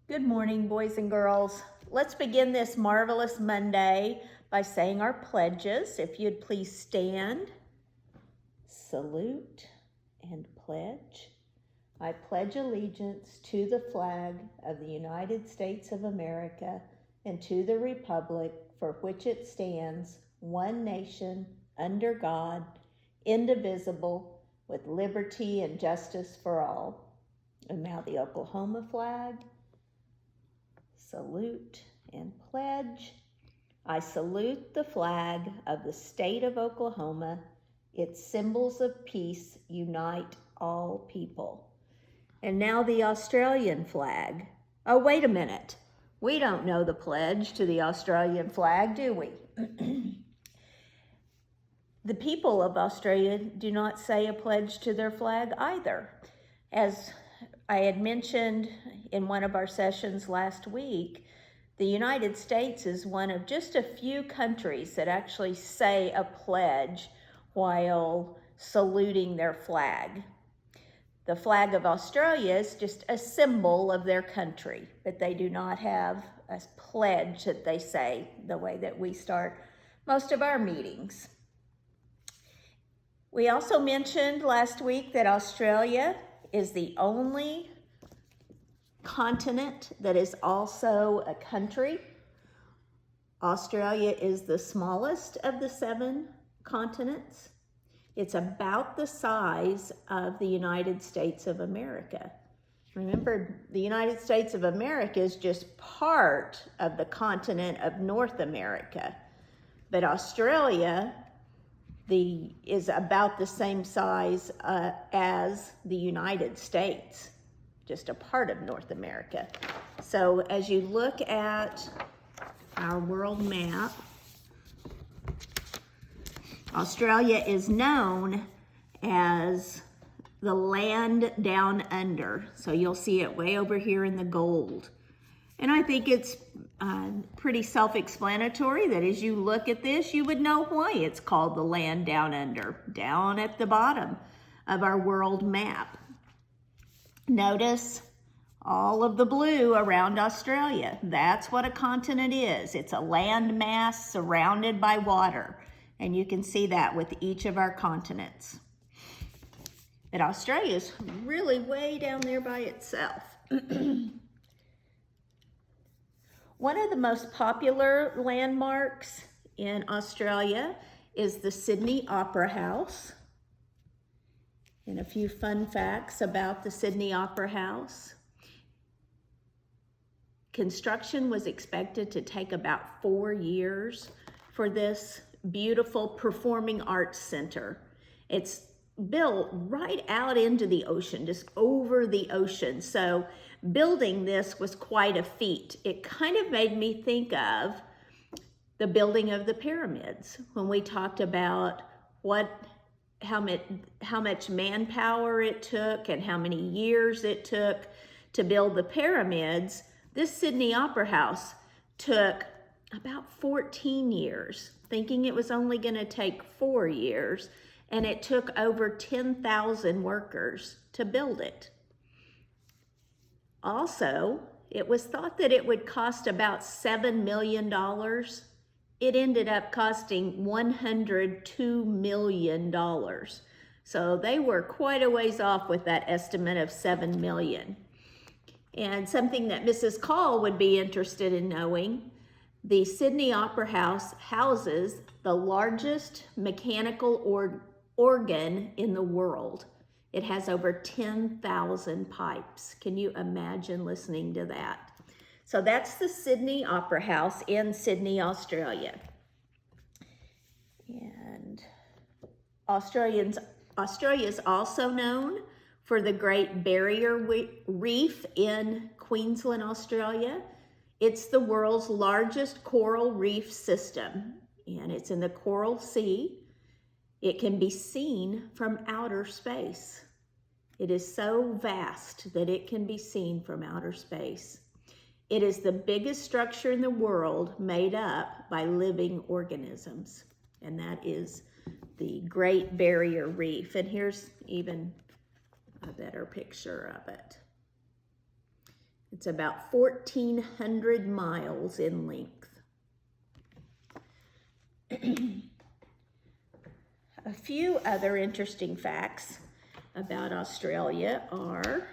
Good morning, boys and girls. Let's begin this marvelous Monday by saying our pledges. If you'd please stand, salute, and pledge. I pledge allegiance to the flag of the United States of America and to the republic for which it stands, one nation, under God, indivisible, with liberty and justice for all. And now the Oklahoma flag. Salute and pledge. I salute the flag of the state of Oklahoma. Its symbols of peace unite all people. And now the Australian flag. Oh, wait a minute. We don't know the pledge to the Australian flag, do we? The people of Australia do not say a pledge to their flag either. As I had mentioned in one of our sessions last week, the United States is one of just a few countries that actually say a pledge while saluting their flag. The flag of Australia is just a symbol of their country, but they do not have a pledge that they say the way that we start most of our meetings. We also mentioned last week that Australia is the only continent that is also a country. Australia is the smallest of the 7 continents. It's about the size of the United States of America. Remember, the United States of America is just part of the continent of North America, but Australia is about the same size as the United States, just a part of North America. So as you look at our world map, Australia is known as the land down under. So you'll see it way over here in the gold. And I think it's pretty self-explanatory that as you look at this, you would know why it's called the land down under, down at the bottom of our world map. Notice all of the blue around Australia. That's what a continent is. It's a land mass surrounded by water. And you can see that with each of our continents. But Australia is really way down there by itself. One of the most popular landmarks in Australia is the Sydney Opera House. And a few fun facts about the Sydney Opera House. Construction was expected to take about 4 years for this beautiful performing arts center. It's built right out into the ocean, just over the ocean. So building this was quite a feat. It kind of made me think of the building of the pyramids when we talked about how much manpower it took and how many years it took to build the pyramids. This Sydney Opera House took about 14 years, thinking it was only going to take 4 years, and it took over 10,000 workers to build it. Also, it was thought that it would cost about $7 million. It ended up costing $102 million. So they were quite a ways off with that estimate of $7 million. And something that Mrs. Call would be interested in knowing, the Sydney Opera House houses the largest mechanical organ in the world. It has over 10,000 pipes. Can you imagine listening to that? So that's the Sydney Opera House in Sydney, Australia. And Australia is also known for the Great Barrier Reef in Queensland, Australia. It's the world's largest coral reef system, and it's in the Coral Sea. It can be seen from outer space. It is so vast that it can be seen from outer space. It is the biggest structure in the world made up by living organisms, and that is the Great Barrier Reef. And here's even a better picture of it. It's about 1,400 miles in length. A few other interesting facts about Australia are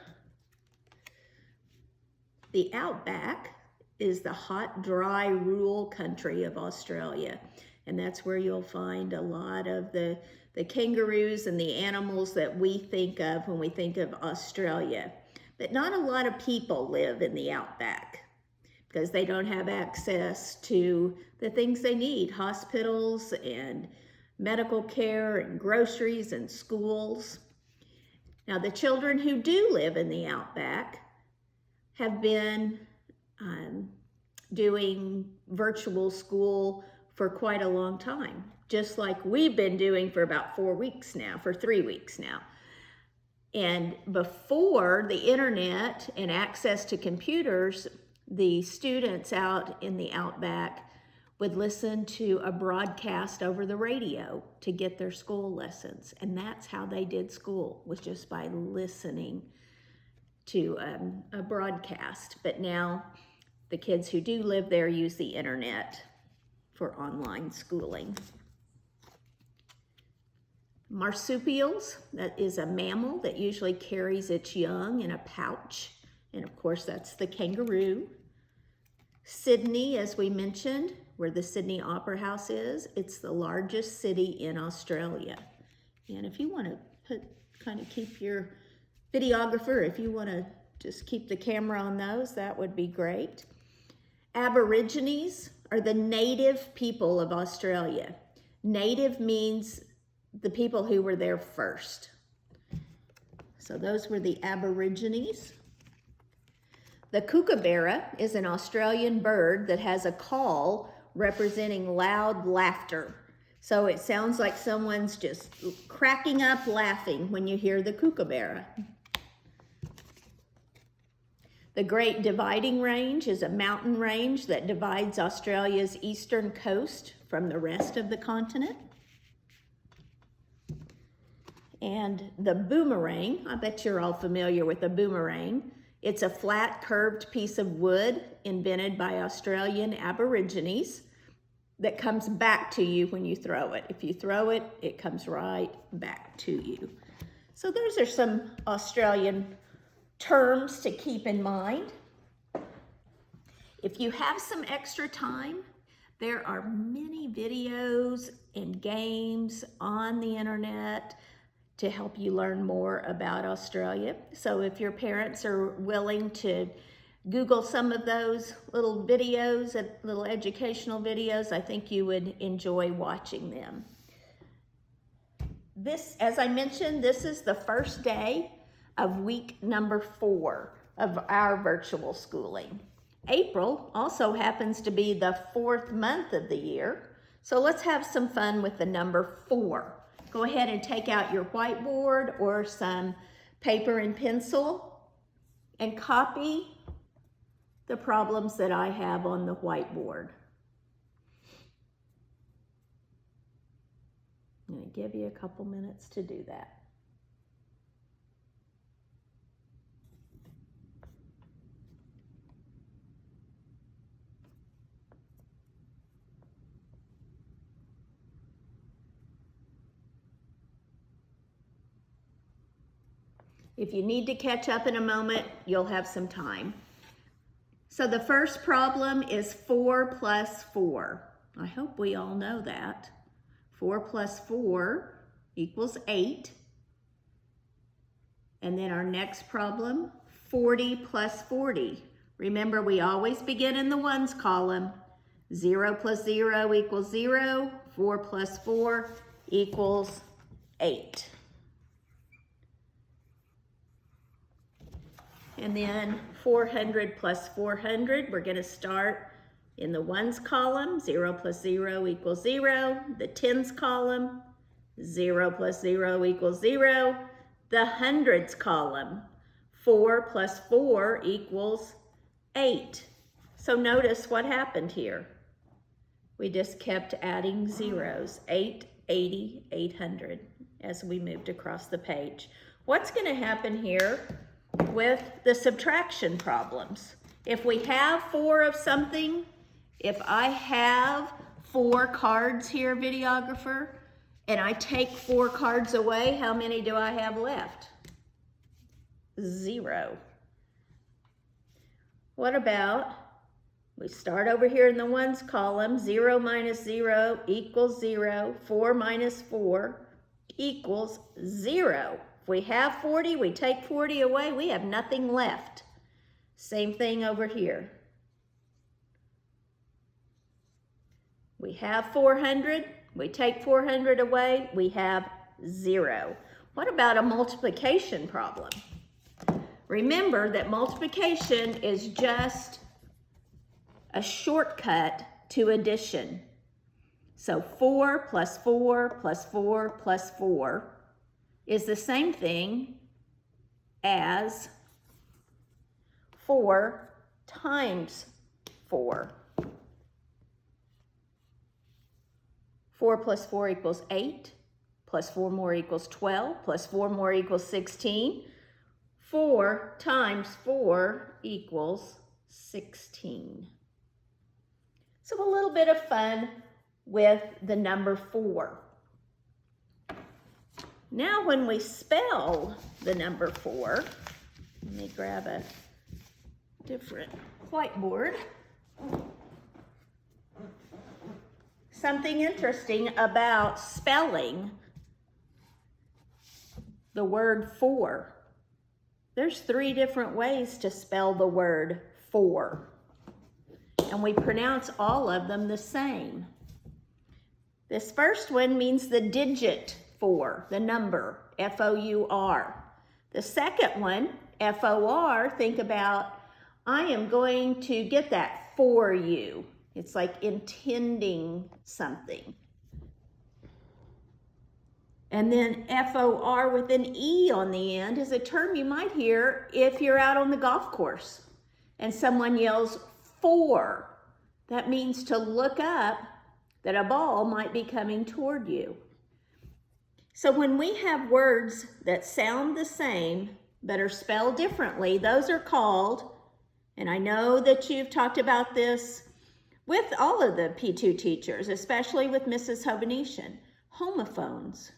the outback is the hot, dry, rural country of Australia. And that's where you'll find a lot of the kangaroos and the animals that we think of when we think of Australia. But not a lot of people live in the outback because they don't have access to the things they need, hospitals and medical care and groceries and schools. Now, the children who do live in the outback have been doing virtual school for quite a long time, just like we've been doing for about 3 weeks now. And before the internet and access to computers, the students out in the outback would listen to a broadcast over the radio to get their school lessons. And that's how they did school, was just by listening to a broadcast. But now the kids who do live there use the internet for online schooling. Marsupials, that is a mammal that usually carries its young in a pouch. And of course, that's the kangaroo. Sydney, as we mentioned, where the Sydney Opera House is, it's the largest city in Australia. And if you want to keep your videographer, if you want to just keep the camera on those, that would be great. Aborigines are the native people of Australia. Native means the people who were there first. So those were the Aborigines. The kookaburra is an Australian bird that has a call representing loud laughter. So it sounds like someone's just cracking up laughing when you hear the kookaburra. The Great Dividing Range is a mountain range that divides Australia's eastern coast from the rest of the continent. And the boomerang, I bet you're all familiar with a boomerang. It's a flat, curved piece of wood invented by Australian Aborigines that comes back to you when you throw it. If you throw it, it comes right back to you. So those are some Australian terms to keep in mind. If you have some extra time, there are many videos and games on the internet to help you learn more about Australia. So if your parents are willing to Google some of those little videos, little educational videos, I think you would enjoy watching them. This, as I mentioned, this is the first day of week number 4 of our virtual schooling. April also happens to be the 4th month of the year, so let's have some fun with the number 4. Go ahead and take out your whiteboard or some paper and pencil and copy the problems that I have on the whiteboard. I'm going to give you a couple minutes to do that. If you need to catch up in a moment, you'll have some time. So the first problem is 4 plus 4. I hope we all know that. 4 plus 4 equals 8. And then our next problem, 40 plus 40. Remember, we always begin in the ones column. 0 plus 0 equals 0. 4 plus 4 equals 8. And then 400 plus 400, we're going to start in the ones column. 0 plus 0 equals 0. The tens column, 0 plus 0 equals 0. The hundreds column, 4 plus 4 equals 8. So notice what happened here. We just kept adding zeros, 8, 80, 800, as we moved across the page. What's going to happen here with the subtraction problems. If we have 4 of something, if I have 4 cards here, videographer, and I take 4 cards away, how many do I have left? 0. What about, we start over here in the ones column, 0 minus 0 equals 0, 4 minus 4 equals 0. If we have 40, we take 40 away, we have nothing left. Same thing over here. We have 400, we take 400 away, we have 0. What about a multiplication problem? Remember that multiplication is just a shortcut to addition. So 4 plus 4 plus 4 plus 4 is the same thing as 4 times 4. 4 plus 4 equals 8, plus 4 more equals 12, plus 4 more equals 16. 4 times 4 equals 16. So a little bit of fun with the number 4. Now when we spell the number 4, let me grab a different whiteboard. Something interesting about spelling the word 4. There's 3 different ways to spell the word 4, and we pronounce all of them the same. This first one means the digit 4, the number, F-O-U-R. The second one, F-O-R, think about, I am going to get that for you. It's like intending something. And then F-O-R with an E on the end is a term you might hear if you're out on the golf course and someone yells 4. That means to look up that a ball might be coming toward you. So when we have words that sound the same but are spelled differently, those are called, and I know that you've talked about this with all of the P2 teachers, especially with Mrs. Hovhanessian, homophones.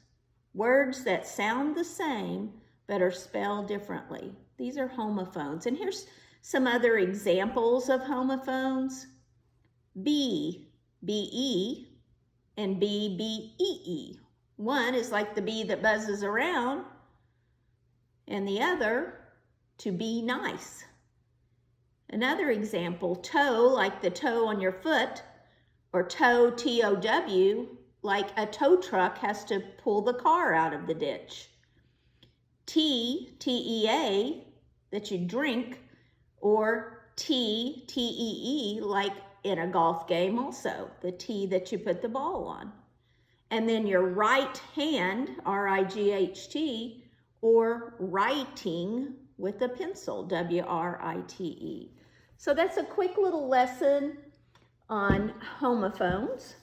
Words that sound the same but are spelled differently. These are homophones. And here's some other examples of homophones. B, B-E, and B, B-E-E. One is like the bee that buzzes around, and the other, to be nice. Another example, toe, like the toe on your foot, or tow, T-O-W, like a tow truck has to pull the car out of the ditch. Tea, T-E-A, that you drink, or tee, T-E-E, like in a golf game also, the tee that you put the ball on. And then your right hand, R-I-G-H-T, or writing with a pencil, W-R-I-T-E. So that's a quick little lesson on homophones.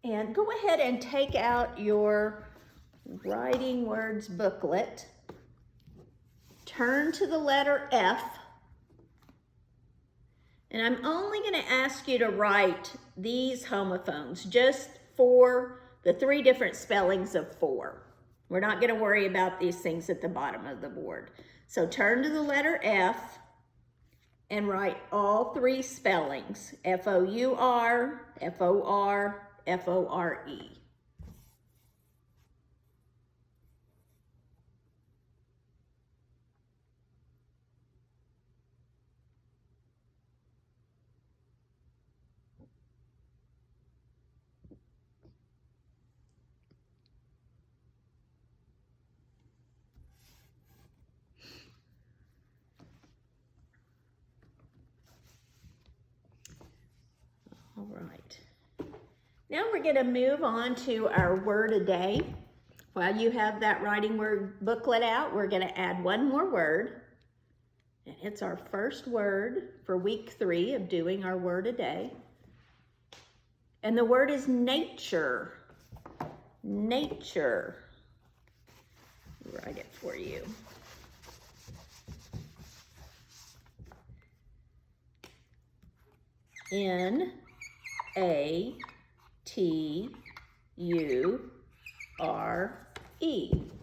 And go ahead and take out your Writing Words booklet. Turn to the letter F. And I'm only going to ask you to write these homophones just for the 3 different spellings of 4. We're not going to worry about these things at the bottom of the board. So turn to the letter F and write all 3 spellings, F-O-U-R, F-O-R, F-O-R-E. All right. Now we're going to move on to our word a day. While you have that writing word booklet out, we're going to add one more word. And it's our first word for week 3 of doing our word a day. And the word is nature. Nature. write it for you. N-A-T-U-R-E,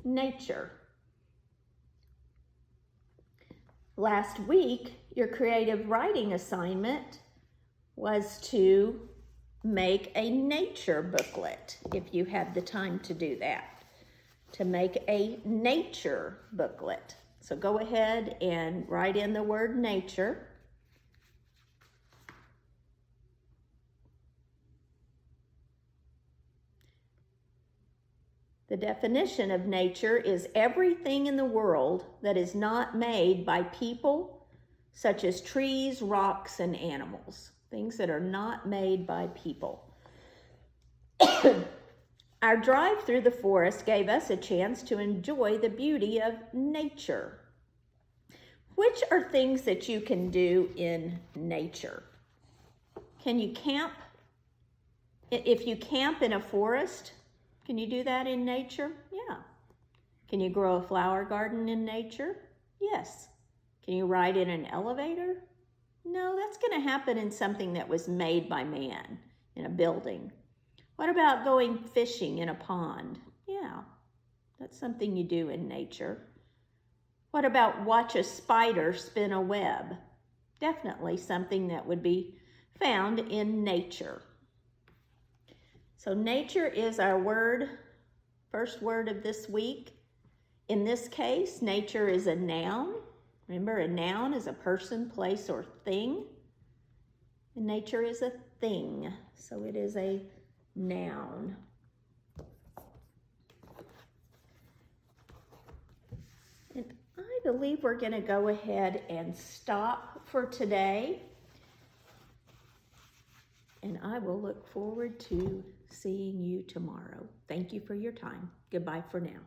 nature. Last week, your creative writing assignment was to make a nature booklet, if you had the time to do that, to make a nature booklet. So go ahead and write in the word nature. The definition of nature is everything in the world that is not made by people, such as trees, rocks, and animals. Things that are not made by people. Our drive through the forest gave us a chance to enjoy the beauty of nature. Which are things that you can do in nature? Can you camp? If you camp in a forest, can you do that in nature? Yeah. Can you grow a flower garden in nature? Yes. Can you ride in an elevator? No, that's going to happen in something that was made by man, in a building. What about going fishing in a pond? Yeah, that's something you do in nature. What about watch a spider spin a web? Definitely something that would be found in nature. So nature is our word, first word of this week. In this case, nature is a noun. Remember, a noun is a person, place, or thing. And nature is a thing, so it is a noun. And I believe we're going to go ahead and stop for today. And I will look forward to seeing you tomorrow. Thank you for your time. Goodbye for now.